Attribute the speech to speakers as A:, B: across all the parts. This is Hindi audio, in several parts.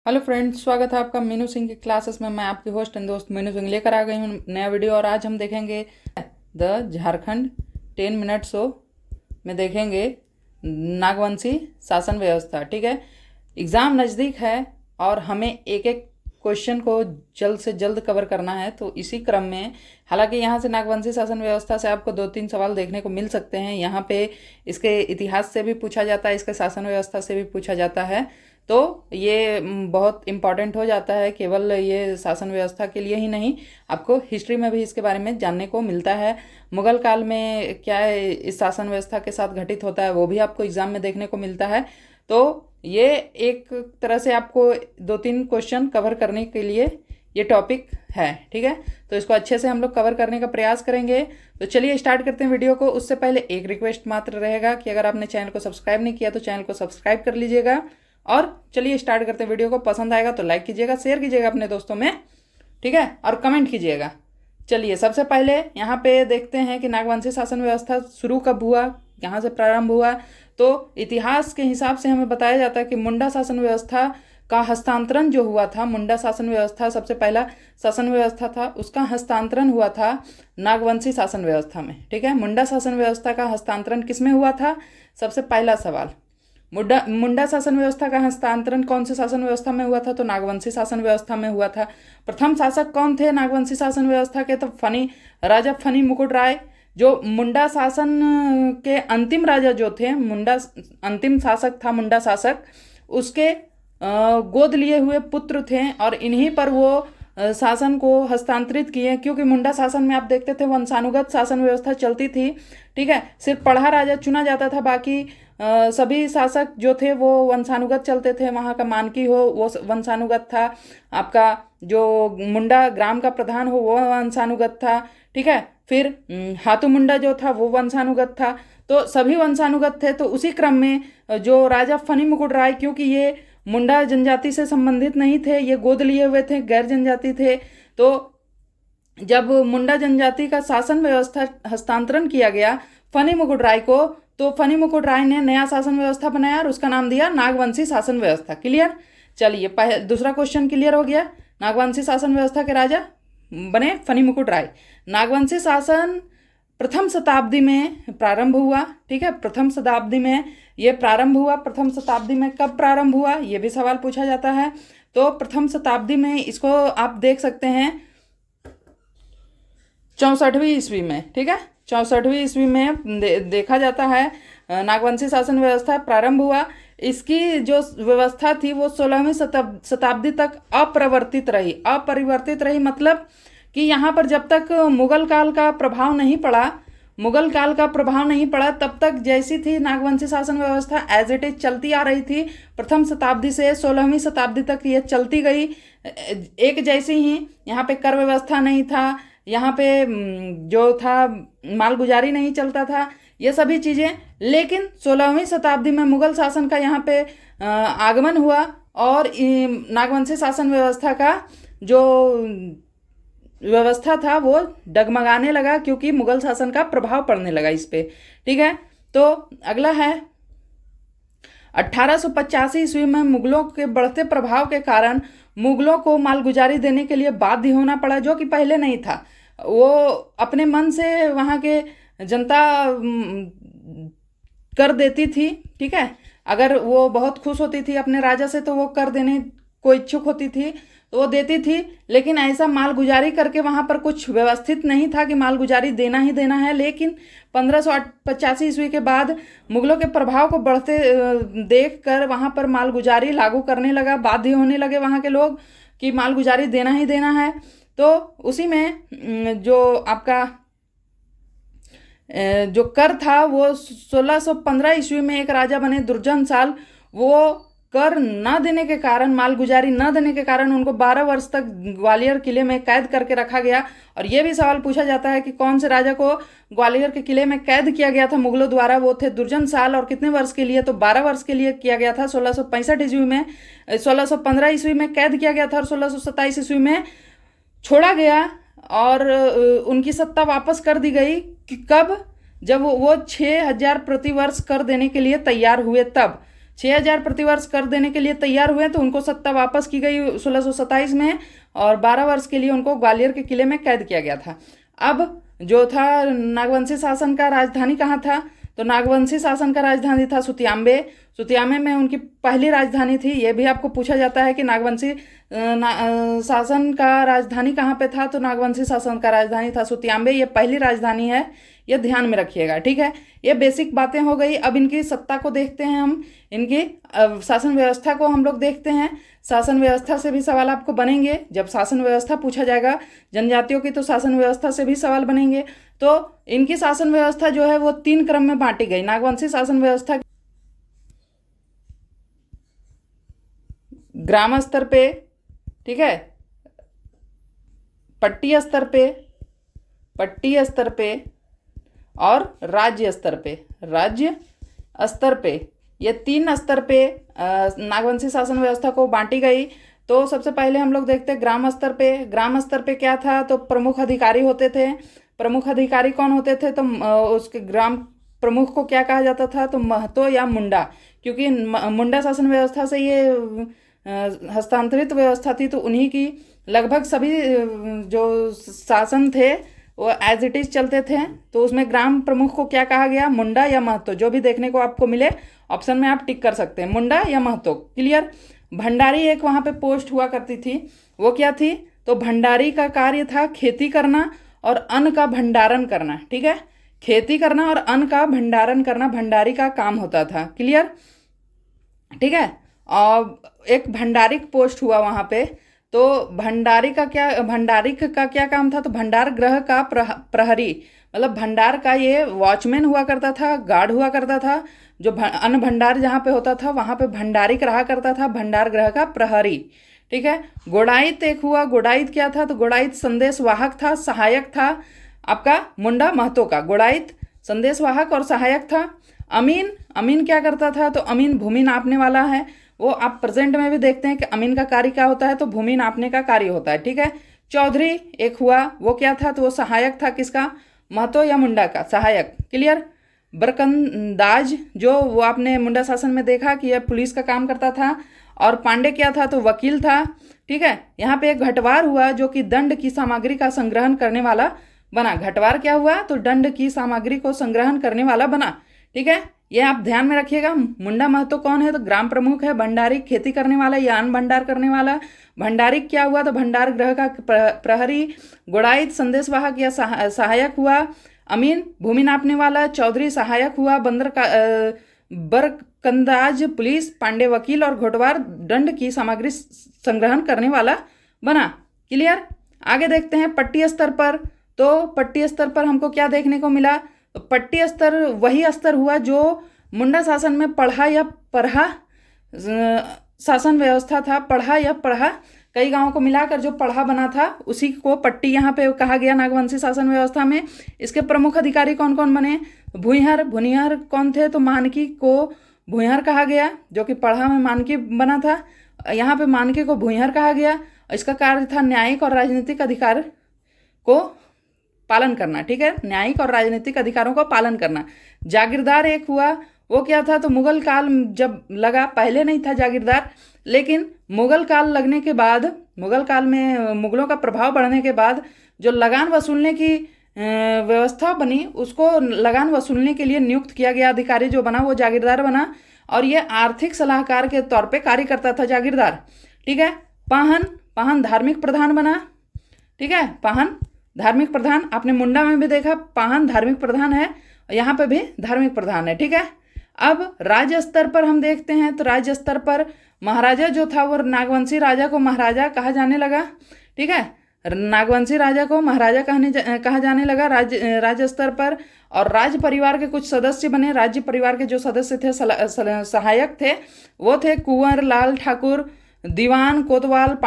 A: हेलो फ्रेंड्स, स्वागत है आपका मीनू सिंह की क्लासेस में। मैं आपकी होस्ट एंड दोस्त मीनू सिंह लेकर आ गई हूँ नया वीडियो। और आज हम देखेंगे द झारखंड 10 मिनट शो में देखेंगे नागवंशी शासन व्यवस्था। ठीक है, एग्ज़ाम नज़दीक है और हमें एक एक क्वेश्चन को जल्द से जल्द कवर करना है। तो इसी क्रम में, हालांकि यहाँ से नागवंशी शासन व्यवस्था से आपको 2-3 सवाल देखने को मिल सकते हैं। यहाँ पे इसके इतिहास से भी पूछा जाता है, इसके शासन व्यवस्था से भी पूछा जाता है। तो ये बहुत इम्पॉर्टेंट हो जाता है। केवल ये शासन व्यवस्था के लिए ही नहीं, आपको हिस्ट्री में भी इसके बारे में जानने को मिलता है। मुगल काल में क्या इस शासन व्यवस्था के साथ घटित होता है वो भी आपको एग्जाम में देखने को मिलता है। तो ये एक तरह से आपको 2-3 क्वेश्चन कवर करने के लिए ये टॉपिक है। ठीक है, तो इसको अच्छे से हम लोग कवर करने का प्रयास करेंगे। तो चलिए स्टार्ट करते हैं वीडियो को। उससे पहले एक रिक्वेस्ट मात्र रहेगा कि अगर आपने चैनल को सब्सक्राइब नहीं किया तो चैनल को सब्सक्राइब कर लीजिएगा। और चलिए स्टार्ट करते हैं वीडियो को। पसंद आएगा तो लाइक कीजिएगा, शेयर कीजिएगा अपने दोस्तों में, ठीक है, और कमेंट कीजिएगा। चलिए सबसे पहले यहाँ पे देखते हैं कि नागवंशी शासन व्यवस्था शुरू कब हुआ, कहाँ से प्रारंभ हुआ। तो इतिहास के हिसाब से हमें बताया जाता है कि मुंडा शासन व्यवस्था का हस्तांतरण जो हुआ था, मुंडा शासन व्यवस्था सबसे पहला शासन व्यवस्था था, उसका हस्तांतरण हुआ था नागवंशी शासन व्यवस्था में। ठीक है, मुंडा शासन व्यवस्था का हस्तांतरण किस में हुआ था? सबसे पहला सवाल, मुंडा शासन व्यवस्था का हस्तांतरण कौन से शासन व्यवस्था में हुआ था? तो नागवंशी शासन व्यवस्था में हुआ था। प्रथम शासक कौन थे नागवंशी शासन व्यवस्था के? तो राजा फनी मुकुट राय, जो मुंडा शासन के अंतिम राजा जो थे, मुंडा अंतिम शासक था मुंडा शासक, उसके गोद लिए हुए पुत्र थे और इन्हीं पर वो शासन को हस्तांतरित किए। क्योंकि मुंडा शासन में आप देखते थे वंशानुगत शासन व्यवस्था चलती थी। ठीक है, सिर्फ पढ़ा राजा चुना जाता था, बाकी सभी शासक जो थे वो वंशानुगत चलते थे। वहाँ का मानकी हो वो वंशानुगत था, आपका जो मुंडा ग्राम का प्रधान हो वो वंशानुगत था। ठीक है, फिर हाथू मुंडा जो था वो वंशानुगत था। तो सभी वंशानुगत थे। तो उसी क्रम में जो राजा फनी मुकुट राय, क्योंकि ये मुंडा जनजाति से संबंधित नहीं थे, ये गोद लिए हुए थे, गैर जनजाति थे। तो जब मुंडा जनजाति का शासन व्यवस्था हस्तांतरण किया गया फनी मुकुट राय को, तो फनी मुकुट राय ने नया शासन व्यवस्था बनाया और उसका नाम दिया नागवंशी शासन व्यवस्था। क्लियर? चलिए दूसरा क्वेश्चन क्लियर हो गया। नागवंशी शासन व्यवस्था के राजा बने फनी मुकुट राय। नागवंशी शासन प्रथम शताब्दी में प्रारंभ हुआ। ठीक है, प्रथम शताब्दी में ये प्रारंभ हुआ। प्रथम शताब्दी में कब प्रारंभ हुआ ये भी सवाल पूछा जाता है। तो प्रथम शताब्दी में इसको आप देख सकते हैं 64वीं ईस्वी में। ठीक है, 64वीं ईस्वी में देखा जाता है नागवंशी शासन व्यवस्था प्रारंभ हुआ। इसकी जो व्यवस्था थी वो 16वीं शताब्दी तक अपरिवर्तित रही। मतलब कि यहाँ पर जब तक मुगल काल का प्रभाव नहीं पड़ा, तब तक जैसी थी नागवंशी शासन व्यवस्था एज इट इज चलती आ रही थी। प्रथम शताब्दी से 16वीं शताब्दी तक ये चलती गई एक जैसी ही। यहाँ पे कर व्यवस्था नहीं था, यहाँ पे जो था मालगुजारी नहीं चलता था, ये सभी चीज़ें। लेकिन 16वीं शताब्दी में मुगल शासन का यहाँ पे आगमन हुआ और नागवंशी शासन व्यवस्था का जो व्यवस्था था वो डगमगाने लगा, क्योंकि मुगल शासन का प्रभाव पड़ने लगा इस पे। ठीक है, तो अगला है 1885 ईस्वी में मुगलों के बढ़ते प्रभाव के कारण मुगलों को मालगुजारी देने के लिए बाध्य होना पड़ा, जो कि पहले नहीं था। वो अपने मन से वहाँ के जनता कर देती थी। ठीक है, अगर वो बहुत खुश होती थी अपने राजा से तो वो कर देने को इच्छुक होती थी तो वो देती थी। लेकिन ऐसा मालगुजारी करके वहाँ पर कुछ व्यवस्थित नहीं था कि मालगुजारी देना ही देना है। लेकिन 1585 ईस्वी के बाद मुगलों के प्रभाव को बढ़ते देख कर वहाँ पर मालगुजारी लागू करने लगा, बाध्य होने लगे वहाँ के लोग कि मालगुजारी देना ही देना है। तो उसी में जो आपका जो कर था वो 1615 ईस्वी में एक राजा बने दुर्जन साल। वो कर न देने के कारण, मालगुजारी न देने के कारण उनको 12 वर्ष तक ग्वालियर किले में कैद करके रखा गया। और ये भी सवाल पूछा जाता है कि कौन से राजा को ग्वालियर के किले में कैद किया गया था मुगलों द्वारा? वो थे दुर्जन साल। और कितने वर्ष के लिए? तो 12 वर्ष के लिए किया गया था। 1665 ईस्वी में, 1615 ईस्वी में कैद किया गया था और 1627 ईस्वी में छोड़ा गया और उनकी सत्ता वापस कर दी गई। कि कब? जब वो 6000 प्रति वर्ष कर देने के लिए तैयार हुए तब। 6,000 प्रतिवर्ष कर देने के लिए तैयार हुए तो उनको सत्ता वापस की गई 1627 में, और 12 वर्ष के लिए उनको ग्वालियर के किले में कैद किया गया था। अब जो था नागवंशी शासन का राजधानी कहाँ था, तो नागवंशी शासन का राजधानी था सुतियाम्बे। सुतियाम्बे में उनकी पहली राजधानी थी। ये भी आपको पूछा जाता है कि नागवंशी शासन का राजधानी कहाँ पे था, तो नागवंशी शासन का राजधानी था सुतियाम्बे। ये पहली राजधानी है, ये ध्यान में रखिएगा, ठीक है। ये बेसिक बातें हो गई। अब इनकी सत्ता को देखते हैं हम, इनकी शासन व्यवस्था को हम लोग देखते हैं। शासन व्यवस्था से भी सवाल आपको बनेंगे। जब शासन व्यवस्था पूछा जाएगा जनजातियों की, तो शासन व्यवस्था से भी सवाल बनेंगे। तो इनकी शासन व्यवस्था जो है वो 3 क्रम में बांटी गई। नागवंशी शासन व्यवस्था ग्राम स्तर पे, ठीक है, पट्टी स्तर पे और राज्य स्तर पे, ये 3 स्तर पे नागवंशी शासन व्यवस्था को बांटी गई। तो सबसे पहले हम लोग देखते हैं ग्राम स्तर पे। ग्राम स्तर पे क्या था, तो प्रमुख अधिकारी होते थे। प्रमुख अधिकारी कौन होते थे, तो उसके ग्राम प्रमुख को क्या कहा जाता था, तो महतो या मुंडा, क्योंकि मुंडा शासन व्यवस्था से ये हस्तांतरित व्यवस्था थी, तो उन्हीं की लगभग सभी जो शासन थे वो एज इट इज चलते थे। तो उसमें ग्राम प्रमुख को क्या कहा गया, मुंडा या महतो, जो भी देखने को आपको मिले ऑप्शन में आप टिक कर सकते हैं, मुंडा या महतो, क्लियर। भंडारी एक वहाँ पे पोस्ट हुआ करती थी, वो क्या थी, तो भंडारी का कार्य था खेती करना और अन्न का भंडारण करना, ठीक है। खेती करना और अन्न का भंडारण करना भंडारी का काम होता था, क्लियर, ठीक है। और एक भंडारिक पोस्ट हुआ वहाँ पे। तो भंडारिक का क्या काम था, तो भंडार गृह का प्रहरी, मतलब भंडार का ये वॉचमैन हुआ करता था, गार्ड हुआ करता था। जो अन्न भंडार जहाँ पे होता था वहाँ पे भंडारिक रहा करता था, भंडार गृह का प्रहरी, ठीक है। गोड़ाइत एक हुआ। गोड़ाइत क्या था, तो गोड़ाइत संदेशवाहक था, सहायक था आपका मुंडा महतो का। गोड़ाइत संदेशवाहक और सहायक था। अमीन क्या करता था, तो अमीन भूमि नापने वाला है। वो आप प्रेजेंट में भी देखते हैं कि अमीन का कार्य क्या होता है, तो भूमि नापने का कार्य होता है, ठीक है। चौधरी एक हुआ, वो क्या था, तो वो सहायक था किसका, महतो या मुंडा का, सहायक, क्लियर। बरकंदाज, जो वो आपने मुंडा शासन में देखा कि यह पुलिस का काम करता था। और पांडे क्या था, तो वकील था, ठीक है। यहाँ पे एक घटवार हुआ जो कि दंड की सामग्री का संग्रहण करने वाला बना। घटवार क्या हुआ, तो दंड की सामग्री को संग्रहण करने वाला बना, ठीक है। ये आप ध्यान में रखिएगा। मुंडा महतो कौन है, तो ग्राम प्रमुख है। भंडारी खेती करने वाला या अन्न भंडार करने वाला। भंडारिक क्या हुआ, तो भंडार गृह का प्रहरी। गोड़ाइत संदेशवाहक या सहायक हुआ। अमीन भूमि नापने वाला। चौधरी सहायक हुआ। बरकंदाज पुलिस। पांडे वकील। और घोटवार दंड की सामग्री संग्रहण करने वाला बना, क्लियर। आगे देखते हैं पट्टी स्तर पर। तो पट्टी स्तर पर हमको क्या देखने को मिला, तो पट्टी स्तर वही स्तर हुआ जो मुंडा शासन में पढ़ा या पढ़ा शासन व्यवस्था था। पढ़ा या पढ़ा, कई गांवों को मिलाकर जो पढ़ा बना था उसी को पट्टी यहाँ पे कहा गया नागवंशी शासन व्यवस्था में। इसके प्रमुख अधिकारी कौन कौन बने, भुनिहार कौन थे, तो मानकी को भुइहार कहा गया, जो कि पढ़ा में मानकी बना था। यहाँ पे मानकी को भुइहार कहा गया। इसका कार्य था न्यायिक और राजनीतिक अधिकार को पालन करना, ठीक है, न्यायिक और राजनीतिक अधिकारों को पालन करना। जागीरदार एक हुआ, वो क्या था, तो मुगल काल जब लगा, पहले नहीं था जागीरदार, लेकिन मुगल काल लगने के बाद, मुगल काल में मुगलों का प्रभाव बढ़ने के बाद जो लगान वसूलने की व्यवस्था बनी, उसको लगान वसूलने के लिए नियुक्त किया गया अधिकारी जो बना वो जागीरदार बना। और ये आर्थिक सलाहकार के तौर पे कार्य करता था जागीरदार, ठीक है। पाहन धार्मिक प्रधान बना, ठीक है। पाहन धार्मिक प्रधान, आपने मुंडा में भी देखा पाहन धार्मिक प्रधान है, यहाँ पे भी धार्मिक प्रधान है, ठीक है। अब राज्य स्तर पर हम देखते हैं, तो राज्य स्तर पर महाराजा जो था वो नागवंशी राजा को महाराजा कहा जाने लगा, ठीक है। नागवंशी राजा को महाराजा कहा जाने लगा राज्य स्तर पर। और राज्य परिवार के कुछ सदस्य बने। राज्य परिवार के जो सदस्य थे, सहायक थे, वो थे कुंवर लाल ठाकुर, दीवान कोतवाल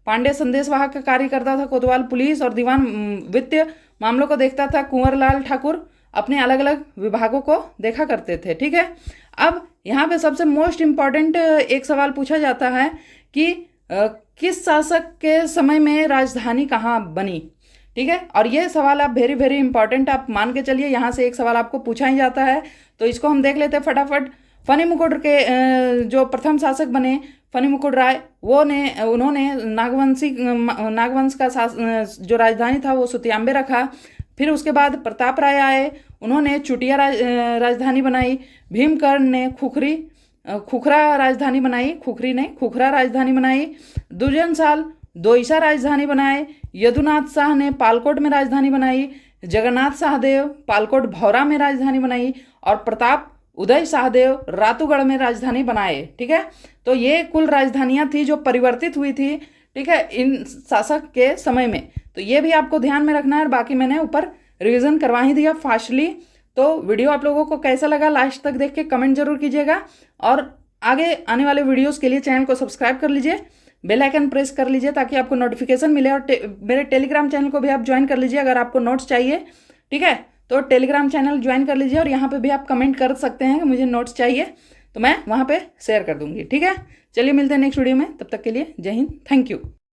A: पांडे संदेशवाहक का कार्य करता था, कोतवाल पुलिस और दीवान वित्तीय मामलों को देखता था। कुंवर लाल ठाकुर अपने अलग अलग विभागों को देखा करते थे, ठीक है। अब यहाँ पे सबसे मोस्ट इम्पॉर्टेंट एक सवाल पूछा जाता है कि किस शासक के समय में राजधानी कहाँ बनी, ठीक है। और ये सवाल आप वेरी वेरी इंपॉर्टेंट आप मान के चलिए, यहाँ से एक सवाल आपको पूछा ही जाता है, तो इसको हम देख लेते हैं फटाफट। फनी मुकुट के जो प्रथम शासक बने फनी मुकुट राय, उन्होंने नागवंश का जो राजधानी था वो सुतियांबे रखा। फिर उसके बाद प्रताप राय आए, उन्होंने चुटिया राजधानी बनाई। भीमकर्ण ने खुखरा राजधानी बनाई, खुखरा राजधानी बनाई। दुर्जनसाल दोईसा राजधानी बनाए। यदुनाथ शाह ने पालकोट में राजधानी बनाई। जगन्नाथ शाहदेव पालकोट भौरा में राजधानी बनाई। और प्रताप उदय शाहदेव रातूगढ़ में राजधानी बनाए। ठीक है, तो ये कुल राजधानियां थी जो परिवर्तित हुई थी, ठीक है, इन शासक के समय में। तो ये भी आपको ध्यान में रखना है। बाकी मैंने ऊपर रिवीजन करवा ही दिया फास्टली। तो वीडियो आप लोगों को कैसा लगा लास्ट तक देख के कमेंट जरूर कीजिएगा, और आगे आने वाले वीडियोस के लिए चैनल को सब्सक्राइब कर लीजिए, बेल आइकन प्रेस कर लीजिए ताकि आपको नोटिफिकेशन मिले। और मेरे टेलीग्राम चैनल को भी आप ज्वाइन कर लीजिए अगर आपको नोट्स चाहिए। ठीक है, तो टेलीग्राम चैनल ज्वाइन कर लीजिए, और यहाँ पे भी आप कमेंट कर सकते हैं कि मुझे नोट्स चाहिए, तो मैं वहाँ पे शेयर कर दूंगी। ठीक है, चलिए मिलते हैं नेक्स्ट वीडियो में, तब तक के लिए जय हिंद, थैंक यू।